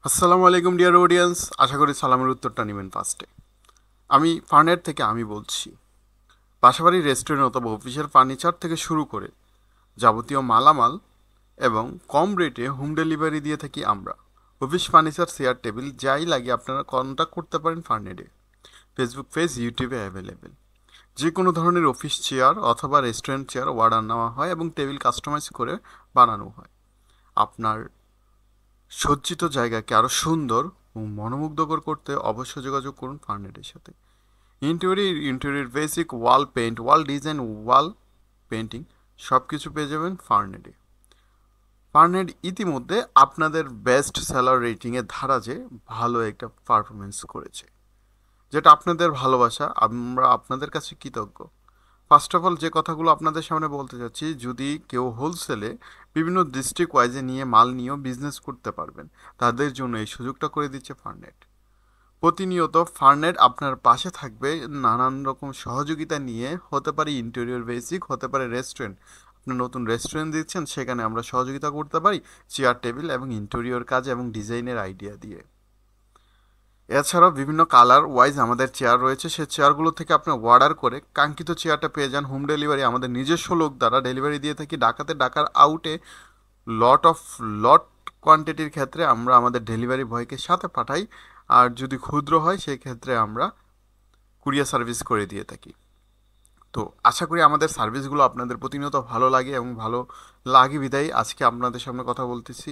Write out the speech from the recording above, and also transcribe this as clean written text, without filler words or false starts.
আসসালামু আলাইকুম dear audience, আশা করি সালামের উত্তরটা নেবেন ফার্স্টে। আমি ফার্নেট থেকে বলছি। বাসাবাড়ির রেস্টুরেন্ট অথবা অফিসের ফার্নিচার থেকে শুরু করে যাবতীয় মালামাল এবং কম রেটে হোম ডেলিভারি দিয়ে থাকি আমরা। অফিস ফার্নিচার, চেয়ার, টেবিল যাই লাগে আপনারা কন্ট্যাক্ট করতে পারেন ফার্নেটে। ফেসবুক পেজ, ইউটিউবে অ্যাভেলেবেল। যে কোনো ধরনের অফিস চেয়ার অথবা রেস্টুরেন্ট চেয়ার অর্ডার নেওয়া হয় এবং টেবিল কাস্টমাইজ করে বানানো হয়। আপনার সজ্জিত জায়গাকে আরও সুন্দর ও মনোমুগ্ধকর করতে অবশ্যই যোগাযোগ করুন ফার্নেটের সাথে। Interior basic wall paint, wall design, wall painting সব কিছু পেয়ে যাবেন ফার্নেটে। ফার্নেট ইতিমধ্যে আপনাদের বেস্ট সেলার রেটিংয়ে ধারা যে ভালো একটা পারফরমেন্স করেছে, যেটা আপনাদের ভালোবাসা, আমরা আপনাদের কাছে কৃতজ্ঞ। ফার্স্ট অফ অল যে কথাগুলো আপনাদের সামনে বলতে চাচ্ছি, যদি কেউ হোলসেলে বিভিন্ন ডিস্ট্রিক্ট ওয়াইজে নিয়ে মাল নিয়েও বিজনেস করতে পারবেন, তাদের জন্য এই সুযোগটা করে দিচ্ছে ফার্নেট। প্রতিনিয়ত ফার্নেট আপনার পাশে থাকবে নানান রকম সহযোগিতা নিয়ে। হতে পারে ইন্টেরিয়র বেসিক, হতে পারে রেস্টুরেন্ট। আপনি নতুন রেস্টুরেন্ট দিচ্ছেন, সেখানে আমরা সহযোগিতা করতে পারি চেয়ার, টেবিল এবং ইন্টেরিয়র কাজ এবং ডিজাইনের আইডিয়া দিয়ে। এছাড়াও বিভিন্ন কালার ওয়াইজ আমাদের চেয়ার রয়েছে, সেই চেয়ারগুলো থেকে আপনি অর্ডার করে কাঙ্ক্ষিত চেয়ারটা পেয়ে যান হোম ডেলিভারি। আমাদের নিজস্ব লোক দ্বারা ডেলিভারি দিয়ে থাকি ঢাকাতে, ঢাকার আউটে লট কোয়ান্টিটির ক্ষেত্রে আমরা আমাদের ডেলিভারি বয়কে সাথে পাঠাই। আর যদি ক্ষুদ্র হয় সেই ক্ষেত্রে আমরা কুরিয়ার সার্ভিস করে দিয়ে থাকি। তো আশা করি আমাদের সার্ভিসগুলো আপনাদের প্রতিনিয়ত ভালো লাগে এবং ভালো লাগে বিধায় আজকে আপনাদের সামনে কথা বলতেছি।